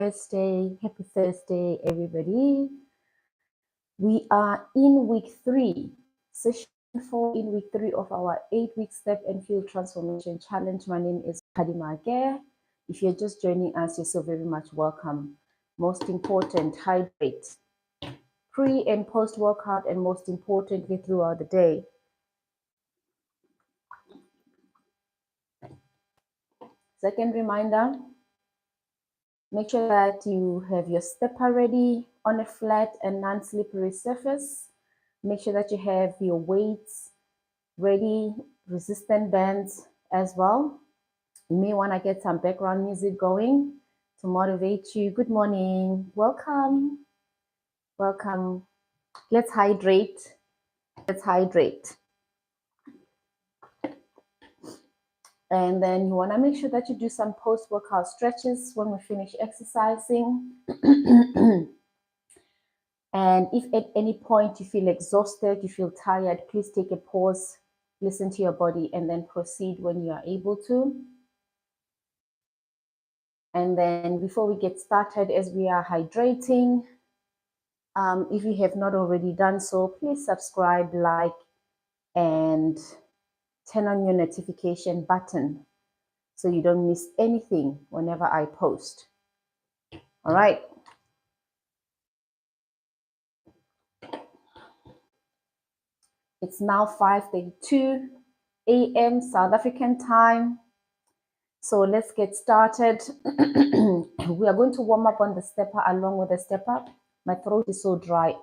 Happy Thursday, everybody. We are in week 3, session 4 in week 3 of our 8-week step and field transformation challenge. My name is Maake. If you're just joining us, you're so very much welcome. Most important, hydrate pre and post workout, and most importantly throughout the day. Second reminder, make sure that you have your stepper ready on a flat and non-slippery surface. Make sure that you have your weights ready, resistant bands as well. You may want to get some background music going to motivate you. Good morning. Welcome. Welcome. Let's hydrate. Let's hydrate. And then you want to make sure that you do some post-workout stretches when we finish exercising. And if at any point you feel exhausted, you feel tired, please take a pause, listen to your body, and then proceed when you are able to. And then before we get started, as we are hydrating, if you have not already done so, please subscribe, like, and turn on your notification button so you don't miss anything whenever I post. All right. It's now 5:32 a.m. South African time. So let's get started. We are going to warm up on the stepper along with the stepper. My throat is so dry.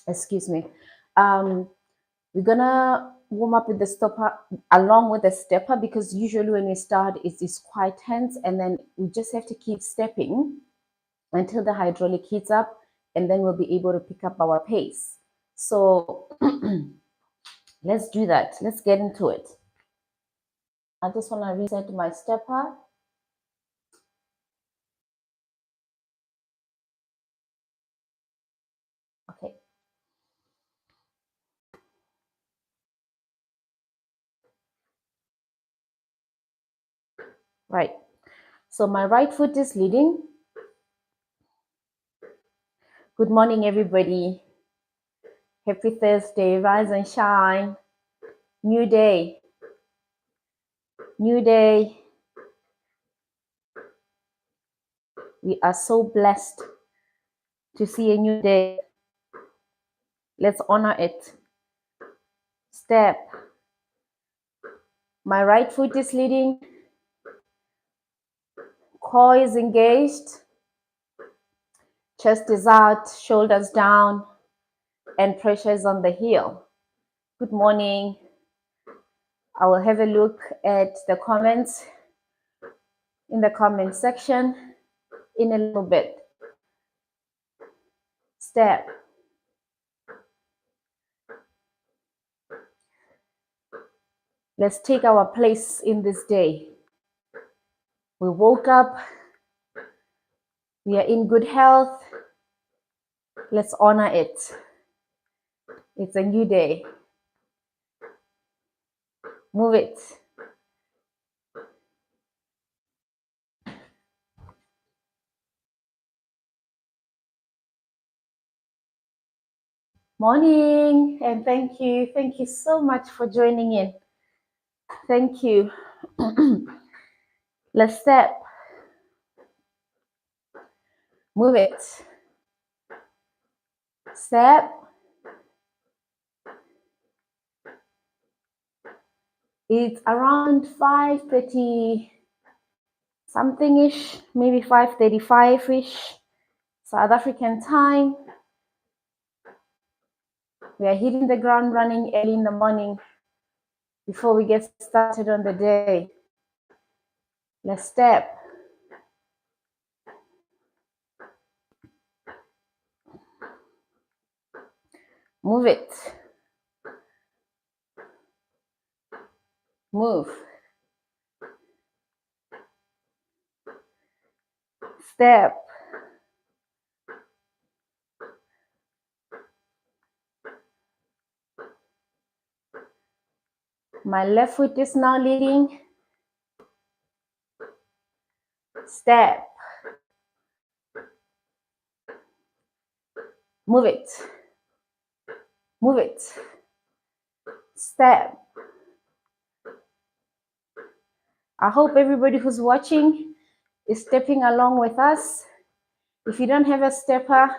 Excuse me. We're gonna warm up with the stepper along with the stepper, because usually when we start it's quite tense, and then we just have to keep stepping until the hydraulic heats up, and then we'll be able to pick up our pace. So let's do that. Let's get into it. I just want to reset my stepper. Okay. Right. So my right foot is leading. Good morning, everybody. Happy Thursday. Rise and shine. New day. New day. We are so blessed to see a new day. Let's honor it. Step. My right foot is leading. Core is engaged. Chest is out, shoulders down, and pressure is on the heel. Good morning. I will have a look at the comments in the comment section in a little bit. Step. Let's take our place in this day. We woke up. We are in good health. Let's honor it. It's a new day. Move it. Morning, and thank you. Thank you so much for joining in. Thank you. Let's step. Move it. Step. It's around 5:30 something-ish, maybe 5:35-ish South African time. We are hitting the ground running early in the morning before we get started on the day. Let's step. Move it. Move. Step. My left foot is now leading. Step. Move it. Move it. Step. I hope everybody who's watching is stepping along with us. If you don't have a stepper,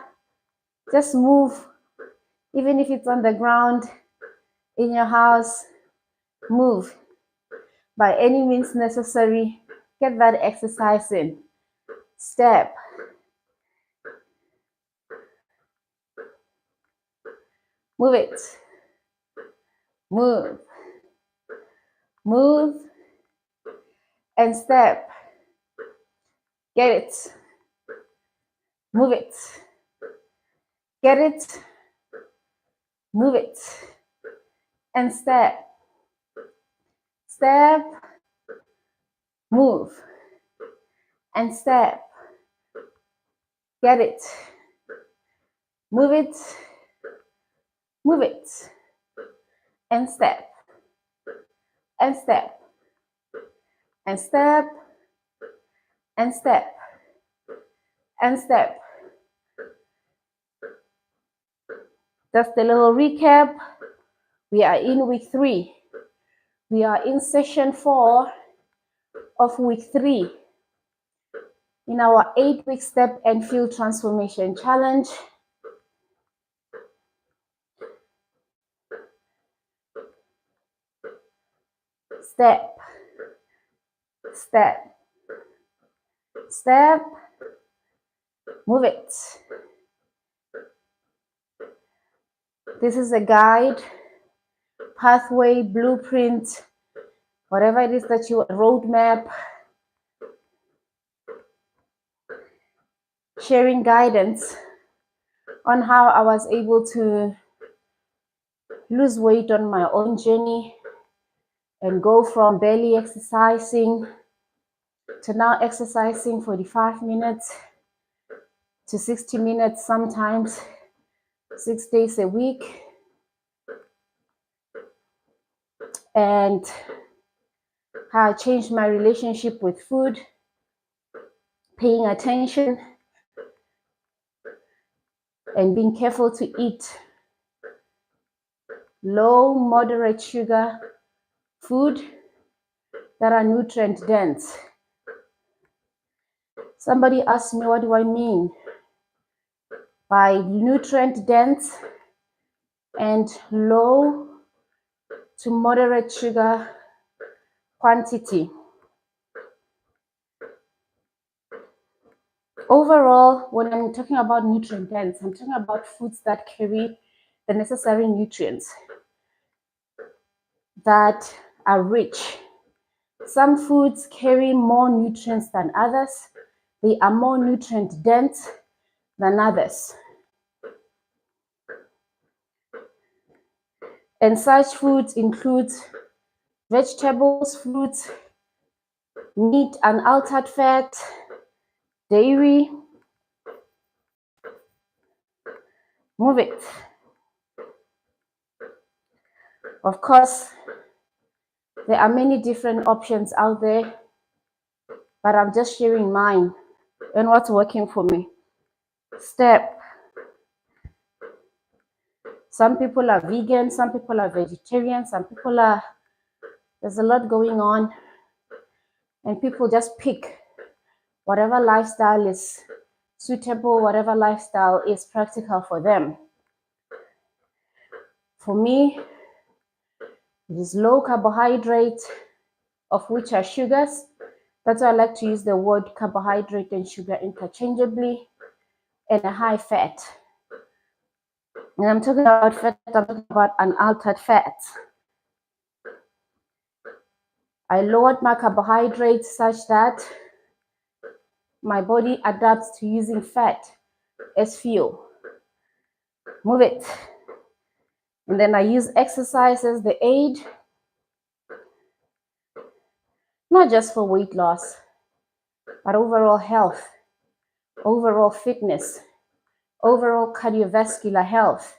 just move. Even if it's on the ground, in your house, move. By any means necessary, get that exercise in. Step. Move it. Move. Move. And step. Get it. Move it. Get it. Move it. And step. Step. Move. And step. Get it. Move it. Move it. And step. And step. And step. And step. And step. Just a little recap. We are in week 3. We are in session 4 of week 3 in our 8-week step and feel transformation challenge. Step, step, step, move it. This is a guide, pathway, blueprint, whatever it is that you roadmap, sharing guidance on how I was able to lose weight on my own journey and go from barely exercising to now exercising 45 minutes to 60 minutes sometimes, 6 days a week. And how I changed my relationship with food, paying attention and being careful to eat low, moderate sugar food that are nutrient dense. Somebody asked me, what do I mean by nutrient dense and low to moderate sugar quantity? Overall, when I'm talking about nutrient dense, I'm talking about foods that carry the necessary nutrients, that are rich. Some foods carry more nutrients than others. They are more nutrient dense than others. And such foods include vegetables, fruits, meat, unaltered fat, dairy. Move it. Of course, there are many different options out there, but I'm just sharing mine and what's working for me. Step. Some people are vegan, some people are vegetarian, some people are, there's a lot going on, and people just pick whatever lifestyle is suitable, whatever lifestyle is practical for them. For me, it is low carbohydrate, of which are sugars. That's why I like to use the word carbohydrate and sugar interchangeably, and a high fat. And I'm talking about fat, I'm talking about unaltered fats. I lowered my carbohydrates such that my body adapts to using fat as fuel. Move it. And then I use exercise as the aid, not just for weight loss, but overall health, overall fitness, overall cardiovascular health.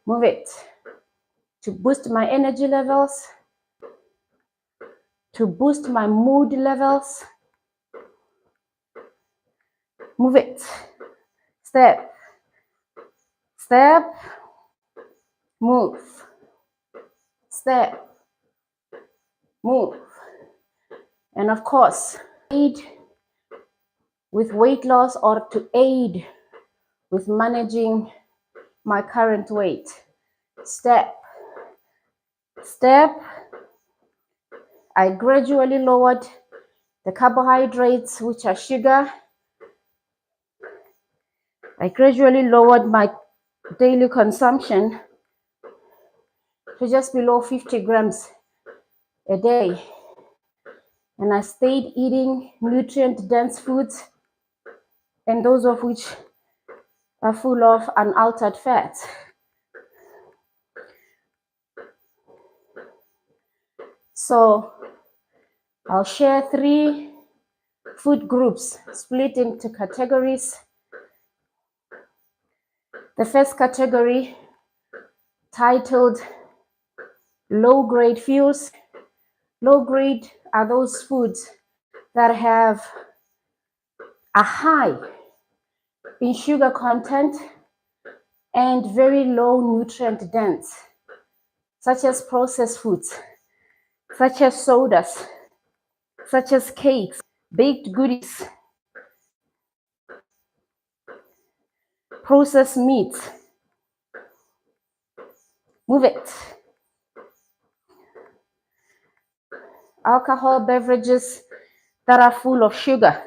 Move it. To boost my energy levels, to boost my mood levels. Move it. Step, step, move. Step, move. And of course, aid with weight loss or to aid with managing my current weight. Step, step. I gradually lowered the carbohydrates, which are sugar. I gradually lowered my daily consumption to just below 50 grams a day. And I stayed eating nutrient-dense foods, and those of which are full of unaltered fats. So I'll share 3 food groups split into categories. The first category, titled low-grade fuels. Low-grade are those foods that have a high in sugar content and very low nutrient dense, such as processed foods, such as sodas, such as cakes, baked goodies, processed meats. Move it. Alcohol beverages that are full of sugar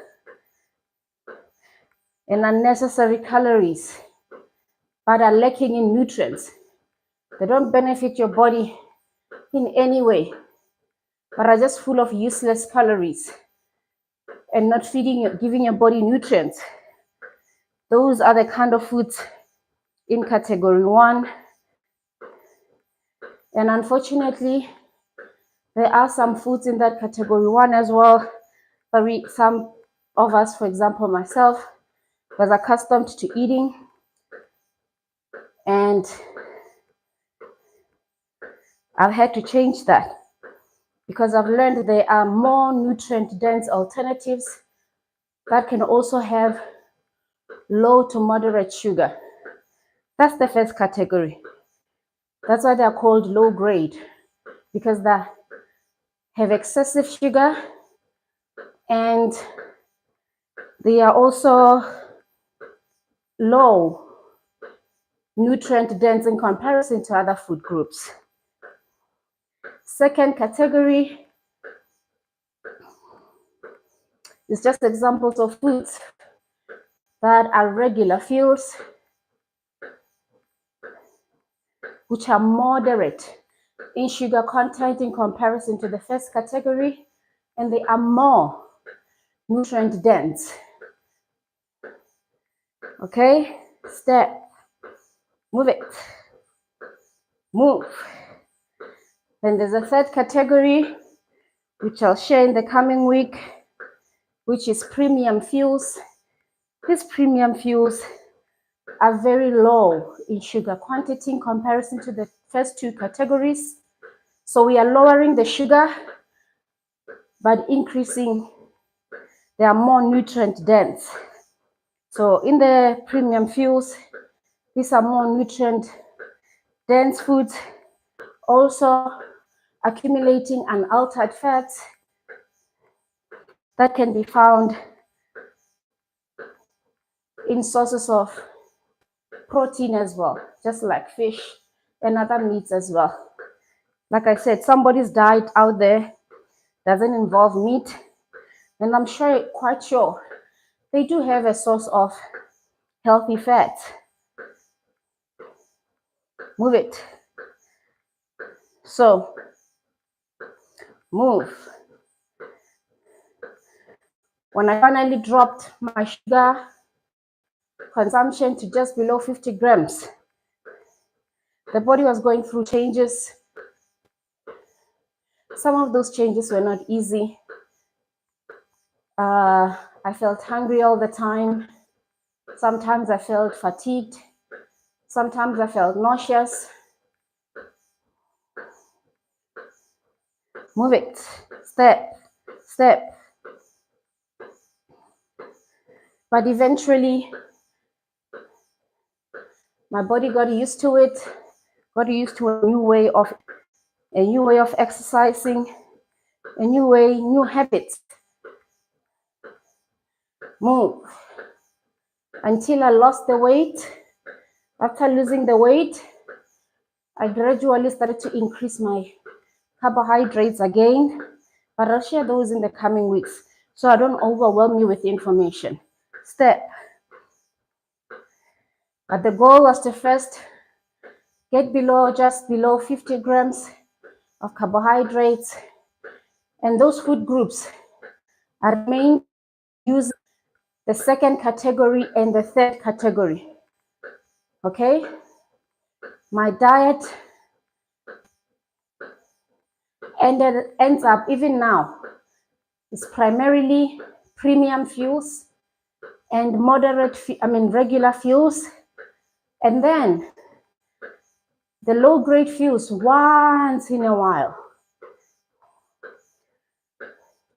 and unnecessary calories, but are lacking in nutrients. They don't benefit your body in any way, but are just full of useless calories and not giving your body nutrients. Those are the kind of foods in category 1. And unfortunately, there are some foods in that category 1 as well. But some of us, for example, myself, was accustomed to eating, and I've had to change that because I've learned there are more nutrient-dense alternatives that can also have low to moderate sugar. That's the first category. That's why they're called low grade, because they have excessive sugar and they are also low nutrient dense in comparison to other food groups. Second category is just examples of foods that are regular fuels, which are moderate in sugar content in comparison to the first category, and they are more nutrient dense. Okay, step, move it, move. Then there's a third category, which I'll share in the coming week, which is premium fuels. These premium fuels are very low in sugar quantity in comparison to the first 2 categories. So we are lowering the sugar, but increasing, they are more nutrient dense. So in the premium fuels, these are more nutrient dense foods, also accumulating unaltered fats that can be found in sources of protein as well, just like fish and other meats as well. Like I said, somebody's diet out there doesn't involve meat, and I'm quite sure they do have a source of healthy fats. Move it. So, move. When I finally dropped my sugar consumption to just below 50 grams, the body was going through changes. Some of those changes were not easy. I felt hungry all the time. Sometimes I felt fatigued. Sometimes I felt nauseous. Move it. Step, step. But eventually, my body got used to it, got used to a new way of exercising, a new way, new habits. Move. Until I lost the weight. After losing the weight, I gradually started to increase my carbohydrates again, but I'll share those in the coming weeks so I don't overwhelm you with information. Step. But the goal was to first get just below 50 grams of carbohydrates, and those food groups I remain using the second category and the third category. Okay? My diet ends up, even now, is primarily premium fuels and regular fuels, and then the low-grade fuels once in a while.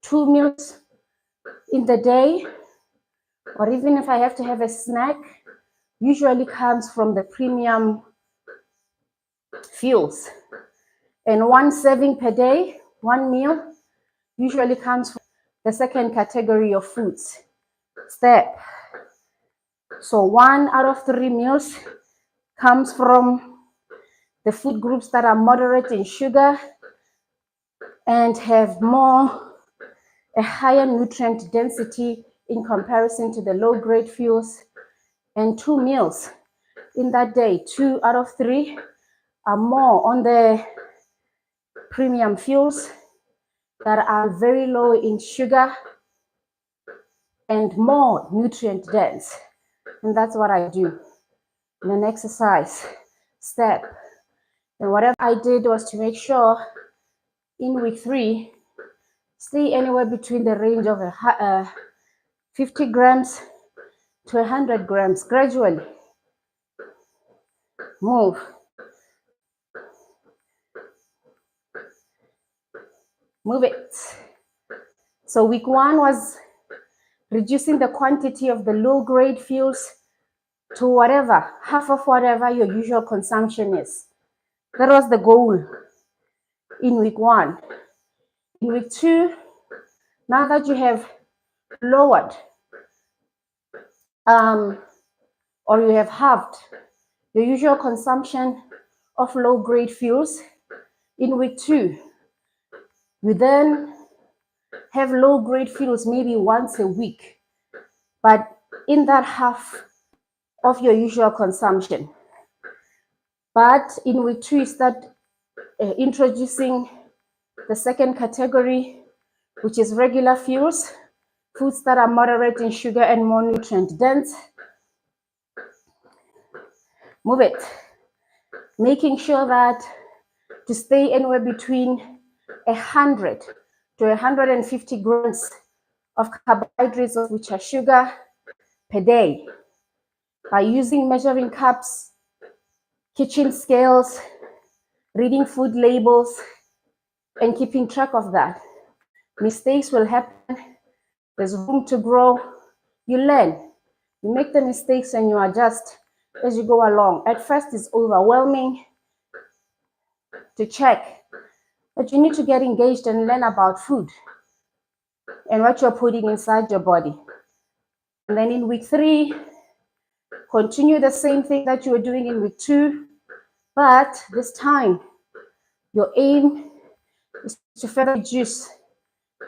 2 meals in the day, or even if I have to have a snack, usually comes from the premium fuels. And 1 serving per day, 1 meal, usually comes from the second category of foods. Step. So 1 out of 3 meals comes from the food groups that are moderate in sugar and have a higher nutrient density in comparison to the low-grade fuels. And 2 meals in that day, 2 out of 3 are more on the premium fuels that are very low in sugar and more nutrient dense. And that's what I do in an exercise step. And whatever I did was to make sure in week 3, stay anywhere between the range of 50 grams to 100 grams gradually. Move. Move it. So week 1 was reducing the quantity of the low-grade fuels to whatever, half of whatever your usual consumption is. That was the goal in week 1. In week 2, now that you have lowered or you have halved your usual consumption of low-grade fuels, in week 2, you then have low-grade fuels maybe once a week, but in that half of your usual consumption. But in week 2, you start introducing the second category, which is regular fuels, foods that are moderate in sugar and more nutrient dense. Move it. Making sure that to stay anywhere between 100 to 150 grams of carbohydrates, which are sugar, per day, by using measuring cups, kitchen scales, reading food labels, and keeping track of that. Mistakes will happen. There's room to grow. You learn. You make the mistakes and you adjust as you go along. At first, it's overwhelming to check, but you need to get engaged and learn about food and what you're putting inside your body. And then in week 3, continue the same thing that you were doing in week 2, but this time your aim is to further reduce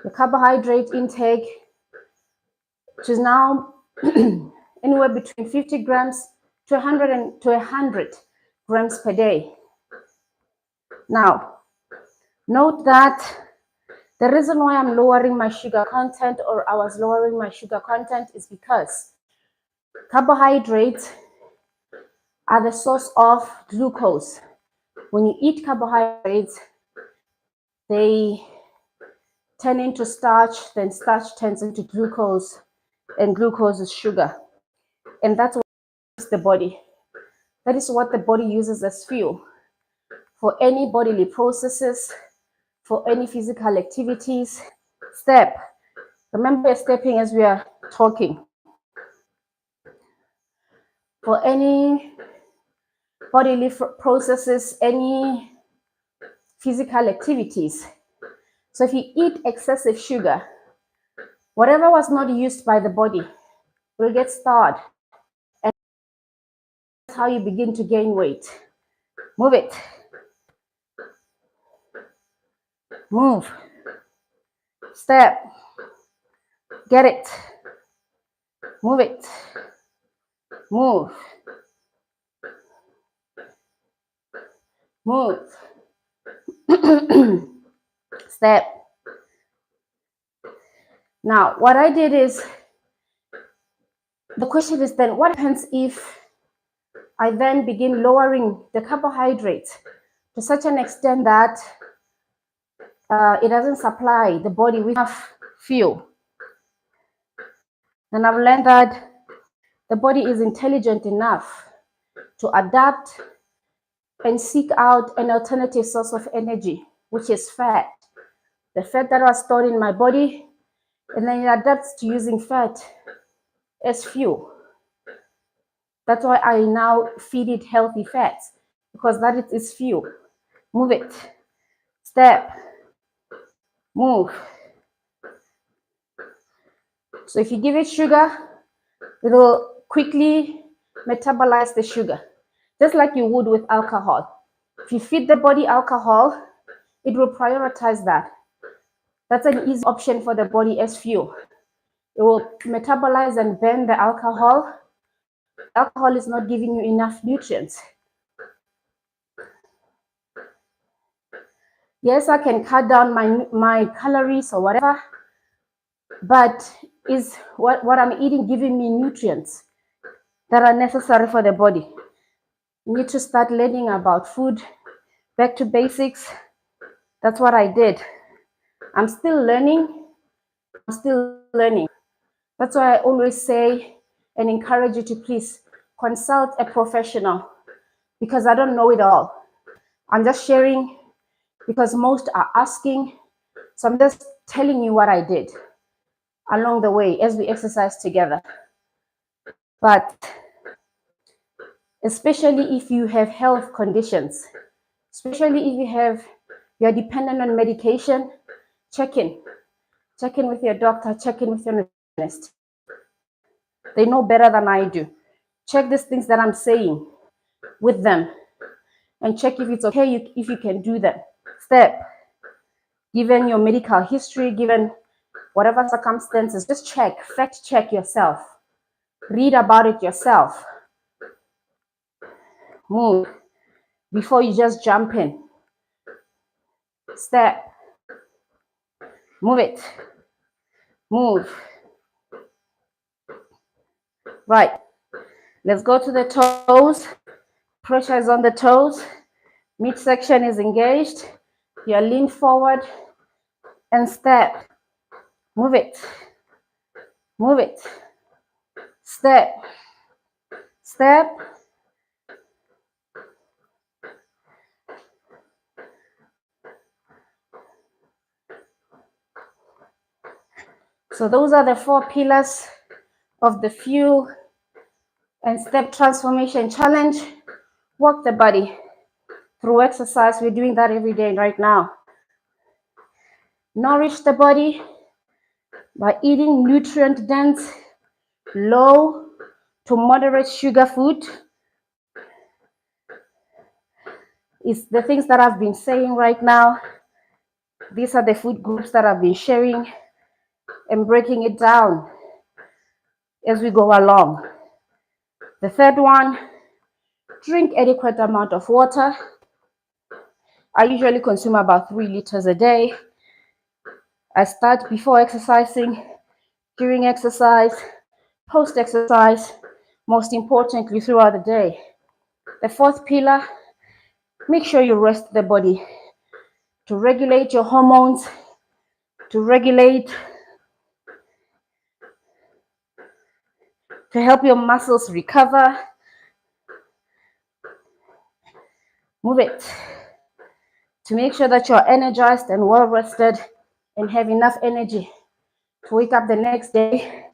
the carbohydrate intake, which is now anywhere between 50 grams to 100 grams per day. Now, note that the reason why I'm lowering my sugar content, or I was lowering my sugar content, is because carbohydrates are the source of glucose. When you eat carbohydrates, they turn into starch, then starch turns into glucose, and glucose is sugar. And that's what the body. That is what the body uses as fuel for any bodily processes, for any physical activities. Step. Remember, you're stepping as we are talking. for any bodily processes, any physical activities. So if you eat excessive sugar, whatever was not used by the body will get stored. And that's how you begin to gain weight. Move it. Move. Step. Get it. Move it. Move. Move. Step. Now, what I did is, the question is then, what happens if I then begin lowering the carbohydrates to such an extent that it doesn't supply the body with enough fuel? And I've learned that the body is intelligent enough to adapt and seek out an alternative source of energy, which is fat. The fat that was stored in my body, and then it adapts to using fat as fuel. That's why I now feed it healthy fats, because that is its fuel. Move it. Step. Move. So if you give it sugar, it will quickly metabolize the sugar, just like you would with alcohol. If you feed the body alcohol, it will prioritize that. That's an easy option for the body as fuel. It will metabolize and burn the alcohol. Alcohol is not giving you enough nutrients. Yes, I can cut down my calories or whatever, but is what I'm eating giving me nutrients that are necessary for the body? You need to start learning about food, back to basics. That's what I did. I'm still learning. That's why I always say and encourage you to please consult a professional, because I don't know it all. I'm just sharing because most are asking. So I'm just telling you what I did along the way as we exercise together. But especially if you have health conditions, especially if you're dependent on medication, check in with your doctor, check in with your nutritionist. They know better than I do. Check these things that I'm saying with them and check if it's okay, if you can do them. Step. Given your medical history, given whatever circumstances, just check, fact check yourself. Read about it yourself. Move before you just jump in. Step. Move it. Move. Right. Let's go to the toes. Pressure is on the toes. Midsection is engaged. You lean forward and step. Move it. Move it. Step. Step. So those are the 4 pillars of the fuel and step transformation challenge. Work the body through exercise. We're doing that every day right now. Nourish the body by eating nutrient-dense, low to moderate sugar food. It's the things that I've been saying right now. These are the food groups that I've been sharing and breaking it down as we go along. The third one, drink adequate amount of water. I usually consume about 3 liters a day. I start before exercising, during exercise, post-exercise, most importantly throughout the day. The 4th pillar, make sure you rest the body to regulate your hormones, to help your muscles recover. Move it. To make sure that you're energized and well rested and have enough energy to wake up the next day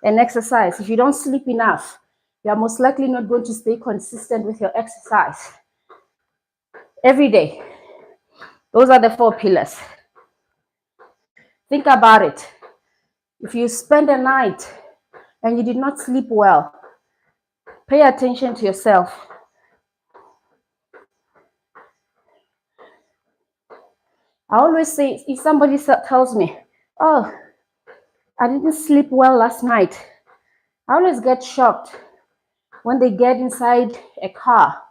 and exercise. If you don't sleep enough, you are most likely not going to stay consistent with your exercise every day. Those are the 4 pillars. Think about it. If you spend a night and you did not sleep well, pay attention to yourself. I always say, if somebody tells me, oh, I didn't sleep well last night, I always get shocked when they get inside a car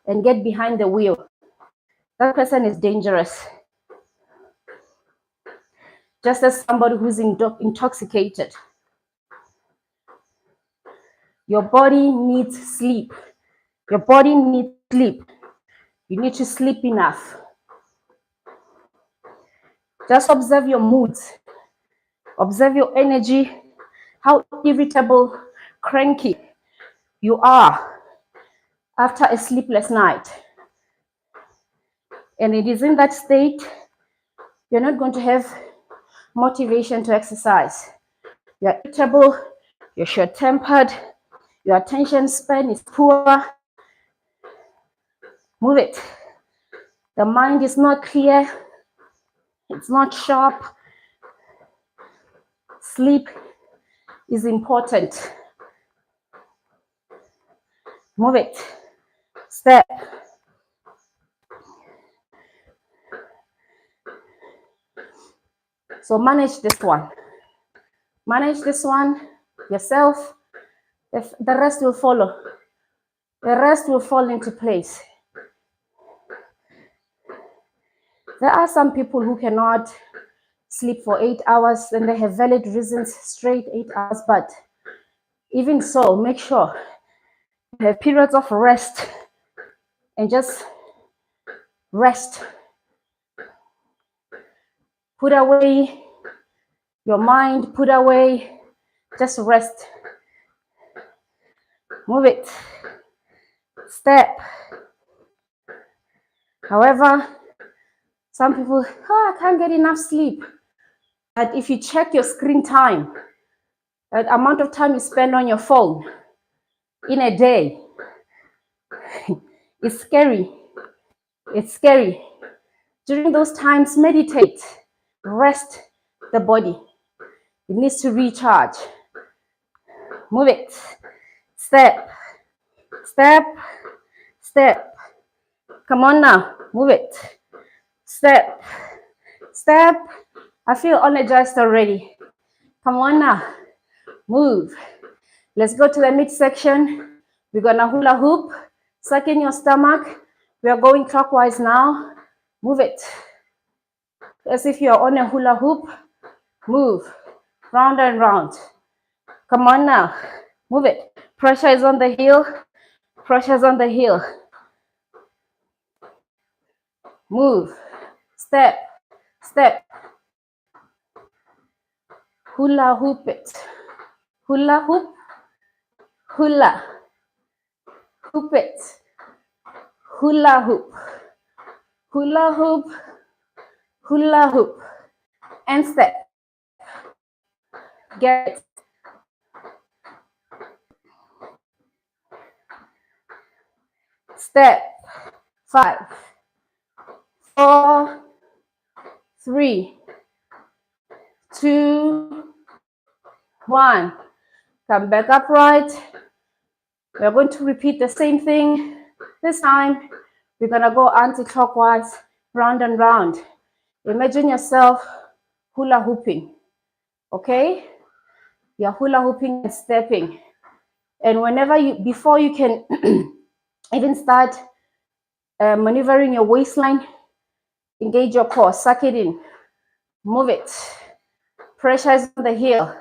and get behind the wheel. That person is dangerous. Just as somebody who's intoxicated. Your body needs sleep. Your body needs sleep. You need to sleep enough. Just observe your moods. Observe your energy, how irritable, cranky you are after a sleepless night. And it is in that state, you're not going to have motivation to exercise. You're irritable, you're short-tempered, your attention span is poor. Move it. The mind is not clear. It's not sharp. Sleep is important. Move it. Step. So manage this one. Manage this one yourself. The rest will follow. The rest will fall into place. There are some people who cannot sleep for 8 hours and they have valid reasons, straight 8 hours, but even so, make sure you have periods of rest and just rest. Put away your mind, put away, just rest. Move it. Step. However, some people, I can't get enough sleep. But if you check your screen time, that amount of time you spend on your phone in a day, it's scary. It's scary. During those times, meditate, rest the body. It needs to recharge. Move it. Step, step, step. Come on now, move it. Step, step. I feel energized already. Come on now, move. Let's go to the midsection. We're gonna hula hoop. Suck in your stomach. We are going clockwise now. Move it. As if you're on a hula hoop. Move. Round and round. Come on now. Move it. Pressure is on the heel. Pressure is on the heel. Move. Step. Step. Hula hoop it. Hula hoop. Hula. Hoop it. Hula hoop. Hula hoop. Hula hoop. And step. Get it. Step. 5, 4, 3, 2, 1. Come back upright. We're going to repeat the same thing. This time, we're going to go anti-clockwise, round and round. Imagine yourself hula hooping, okay? You're hula hooping and stepping. And before you can even start maneuvering your waistline, engage your core, suck it in, move it. Pressure is on the heel.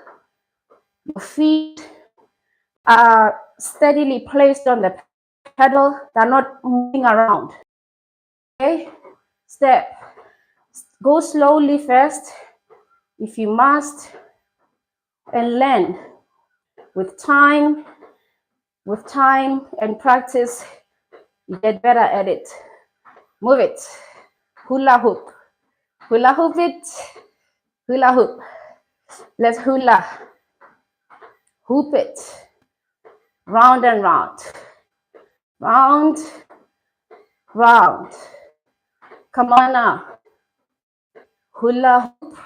Your feet are steadily placed on the pedal. They're not moving around. Okay? Step. Go slowly first, if you must, and learn. With time and practice, you get better at it. Move it. Hula hoop. Hula hoop it. Hula hoop. Let's hula. Hoop it. round and round, round, round. Come on now. Hula hoop,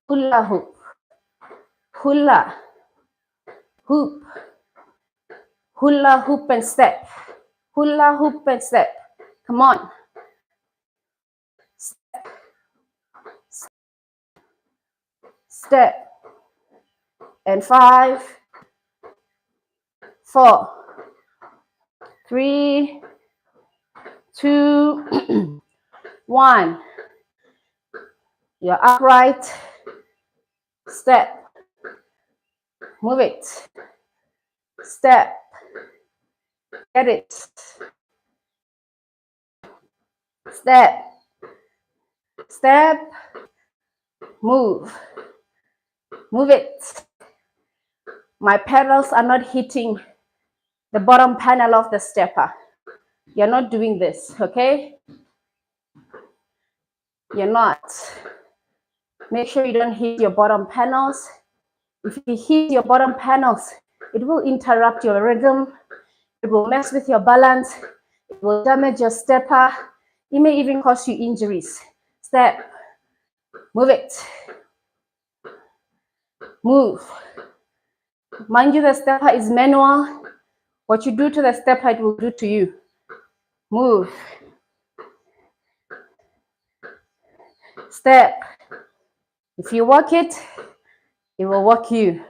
hula hoop, hula hoop, hula hoop and step, hula hoop and step. Come on. Step. And 5, 4, 3, 2, 1. You're upright. Step. Move it. Step. Get it. Step. Step. Move. Move it. My pedals are not hitting the bottom panel of the stepper. You're not doing this, okay? You're not. Make sure you don't hit your bottom panels. If you hit your bottom panels, it will interrupt your rhythm. It will mess with your balance. It will damage your stepper. It may even cause you injuries. Step. Move it. Move. Mind you, the stepper is manual. What you do to the stepper, it will do to you. Move. Step. If you walk it, it will walk you.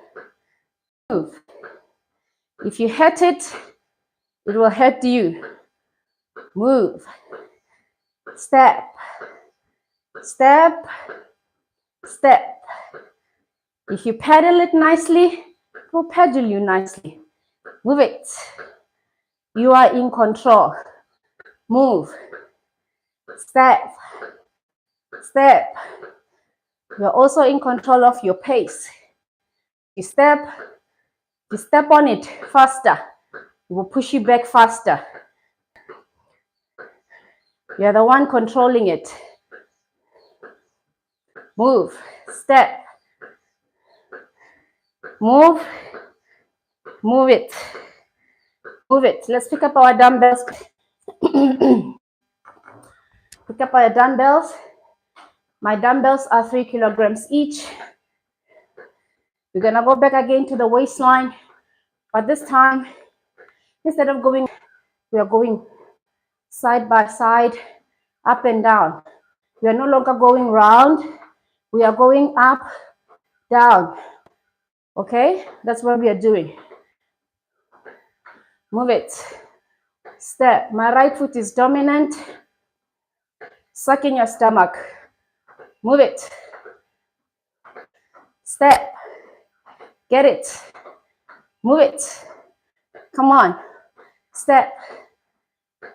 Move. If you hurt it, it will hurt you. Move. Step. Step. Step. If you pedal it nicely, it will pedal you nicely. Move it. You are in control. Move. Step. Step. You're also in control of your pace. You step on it faster. It will push you back faster. You're the one controlling it. Move. Step. Move. Move it. Move it. Let's pick up our dumbbells. Pick up our dumbbells. My dumbbells are 3 kilograms each. We're gonna go back again to the waistline, but this time, instead of going, we are going side by side, up and down. We are no longer going round. We are going up, down. Okay, that's what we are doing. Move it. Step. My right foot is dominant. Suck in your stomach. Move it. Step. Get it. Move it. Come on. Step.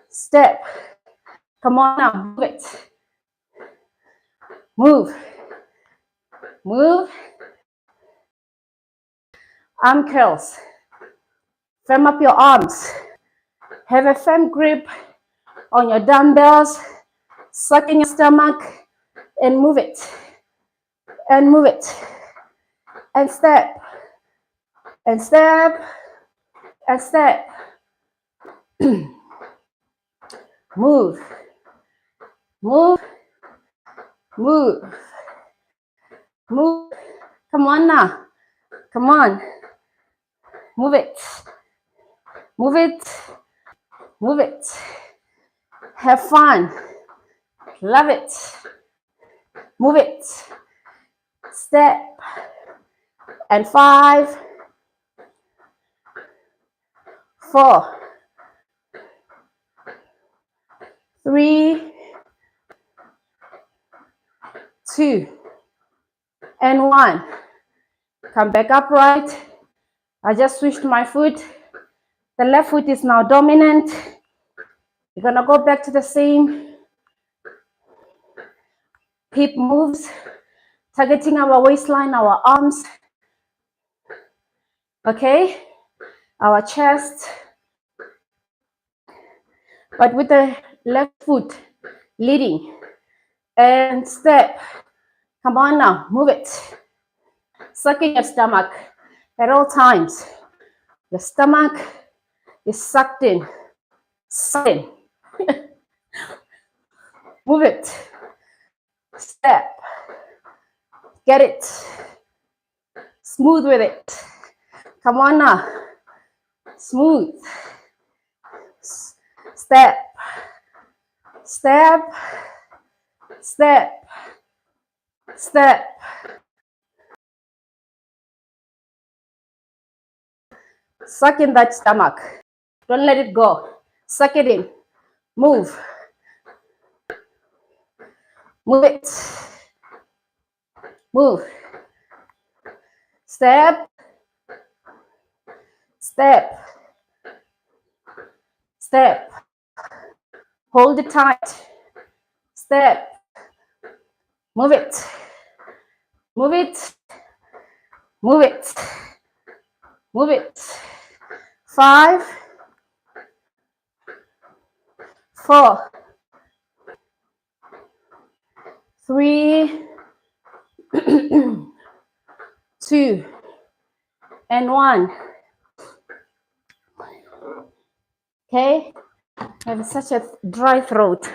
Step. Come on now. Move it. Move. Move. Arm curls. Firm up your arms. Have a firm grip on your dumbbells. Suck in your stomach and move it. And move it. And step. And step. And step. Move. Move. Move. Move. Come on now. Come on. Move it. Move it. Move it. Have fun. Love it. Move it. Step. And 5, 4, 3, 2, and 1. Come back upright. I just switched my foot. The left foot is now dominant. We're gonna go back to the same hip moves, targeting our waistline, our arms, okay, our chest, but with the left foot leading. And step. Come on now, move it. Suck in your stomach at all times. Your stomach is sucked in. Sucked in. Move it. Step. Get it. Smooth with it. Come on now. Smooth. Step. Step. Step. Step. Suck in that stomach. Don't let it go. Suck it in. Move. Move it. Move. Step. Step. Step. Hold it tight. Step. Move it. Move it. Move it. Move it. 5, 4, 3, 2, and 1. Okay? I have such a dry throat.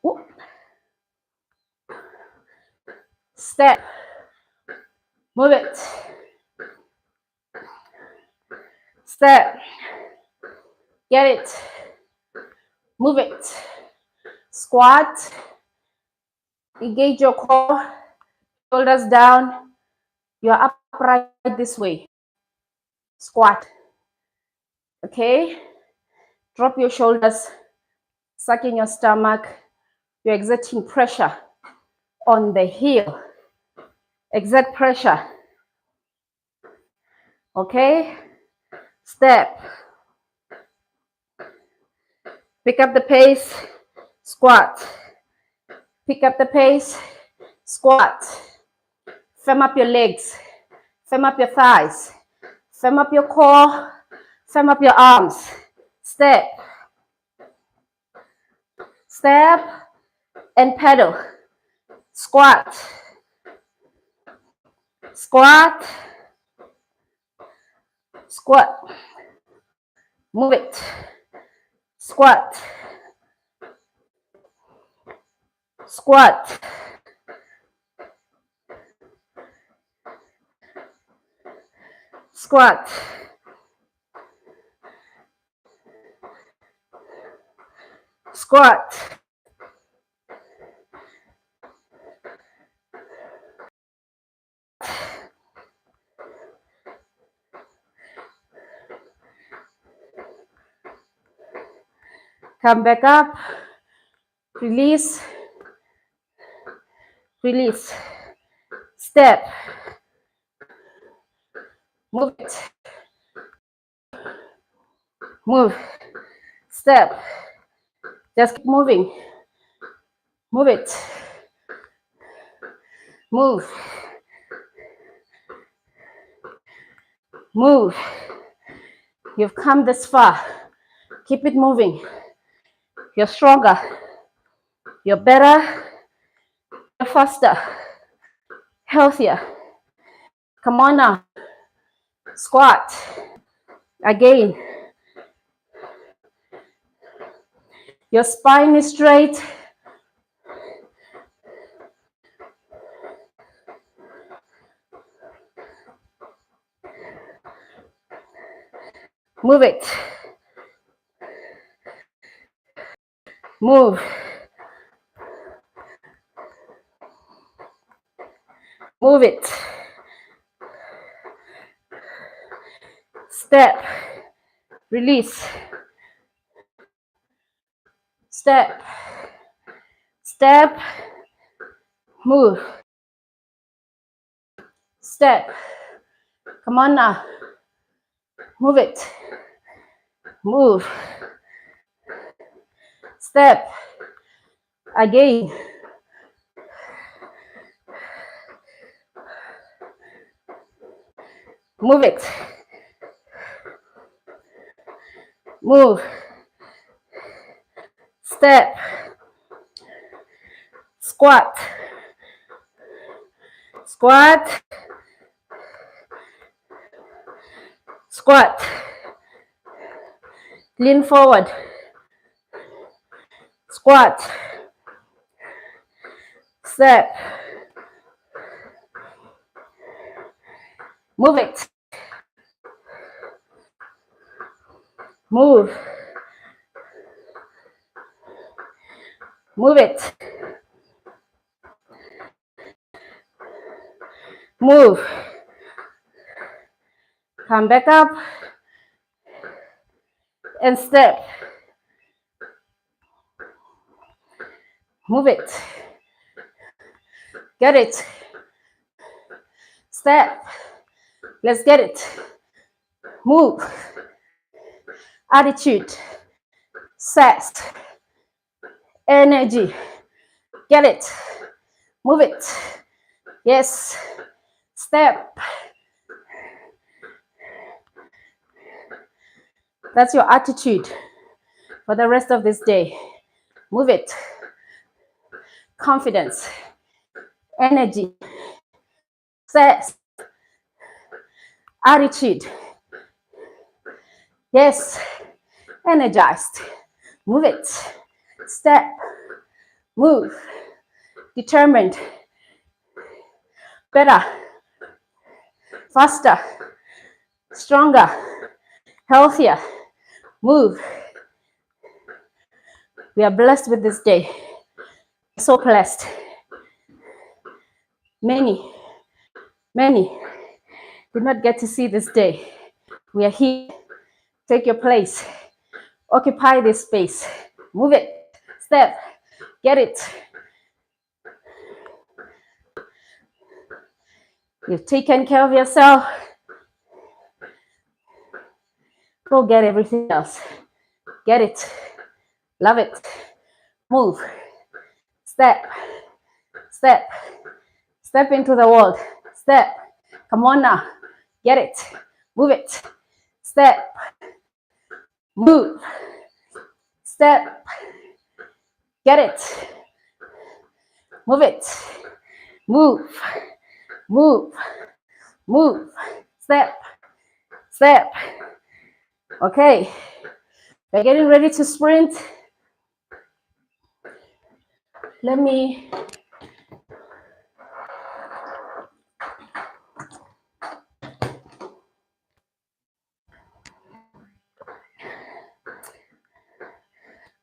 Ooh. Step. Move it. Step. Get it. Move it. Squat. Engage your core. Shoulders down. You're upright this way. Squat. Okay? Drop your shoulders. Suck in your stomach. You're exerting pressure on the heel. Exert pressure. Okay? Step. Pick up the pace. Squat. Pick up the pace. Squat. Firm up your legs. Firm up your thighs. Firm up your core. Firm up your arms. Step. Step and pedal. Squat. Squat. Squat. Move it. Squat. Squat. Squat. Squat. Come back up. Release. Release. Step. Move it. Move. Step. Just keep moving. Move it. Move. Move. You've come this far. Keep it moving. You're stronger. You're better. You're faster. Healthier. Come on now. Squat. Again. Your spine is straight. Move it. Move. Move it. Step. Release. Step. Step. Move. Step. Come on now. Move it. Move. Step. Again. Move it. Move. Step. Squat. Squat, squat, lean forward, squat, step, move it, move, move it, move, come back up, and step, move it, get it, step, let's get it, move, attitude, zest, energy, get it, move it, yes, step, that's your attitude for the rest of this day, move it, confidence, energy, zest, attitude, yes, energized, move it, step, move, determined, better, faster, stronger, healthier, move. We are blessed with this day, so blessed. Many did not get to see this day. We are here. Take your place, occupy this space, move it, step, get it. You've taken care of yourself, go get everything else. Get it, love it, move, step, step, step into the world, step, come on now, get it, move it, step, move, step, get it, move it, move, move, move, step, step. Okay, we're getting ready to sprint. Let me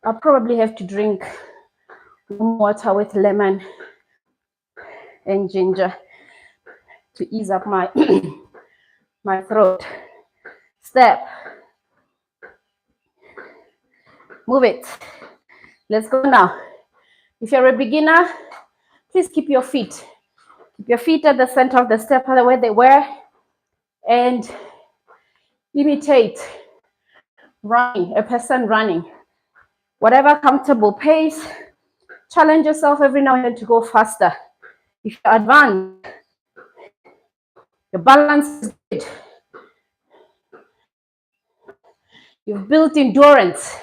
I'll probably have to drink warm water with lemon and ginger to ease up my my throat. Step, move it. Let's go now. If you're a beginner, please keep your feet at the center of the step the way they were, and imitate running, a person running. Whatever comfortable pace, challenge yourself every now and then to go faster. If you're advanced, your balance is good. You've built endurance.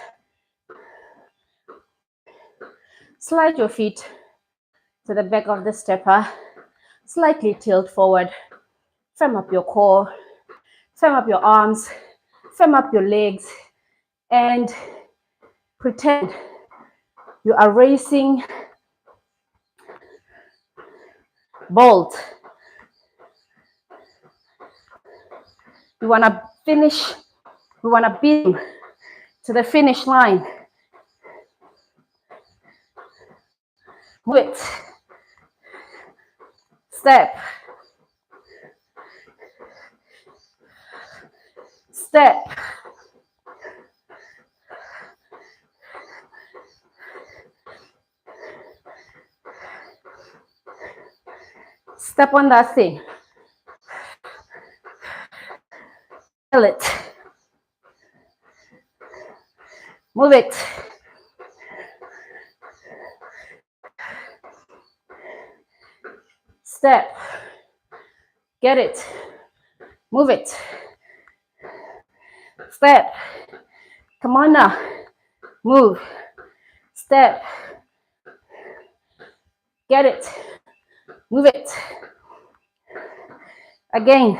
Slide your feet to the back of the stepper, slightly tilt forward, firm up your core, firm up your arms, firm up your legs, and pretend you are racing Bolt. We want to finish, we want to beam to the finish line. Move it. Step. Step. Step on that thing. Feel it. Move it. Step. Get it. Move it. Step. Come on now. Move. Step. Get it. Move it. Again.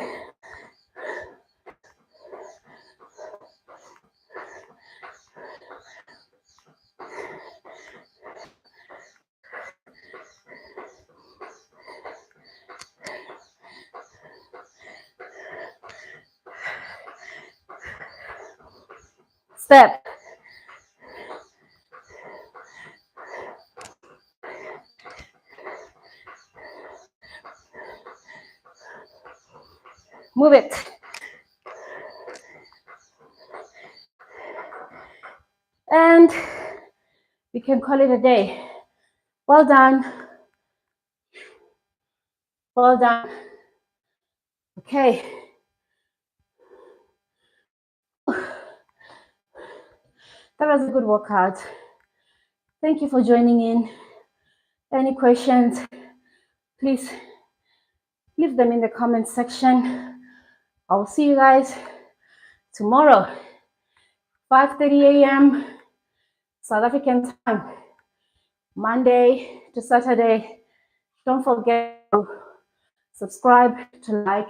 Step. Move it. And we can call it a day. Well done. Well done. Okay. That was a good workout. Thank you for joining in. Any questions, please leave them in the comment section. I'll see you guys tomorrow, 5:30 a.m. South African time, Monday to Saturday. Don't forget to subscribe, to like,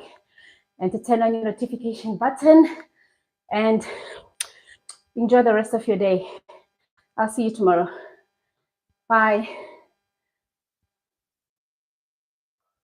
and to turn on your notification button. And enjoy the rest of your day. I'll see you tomorrow. Bye.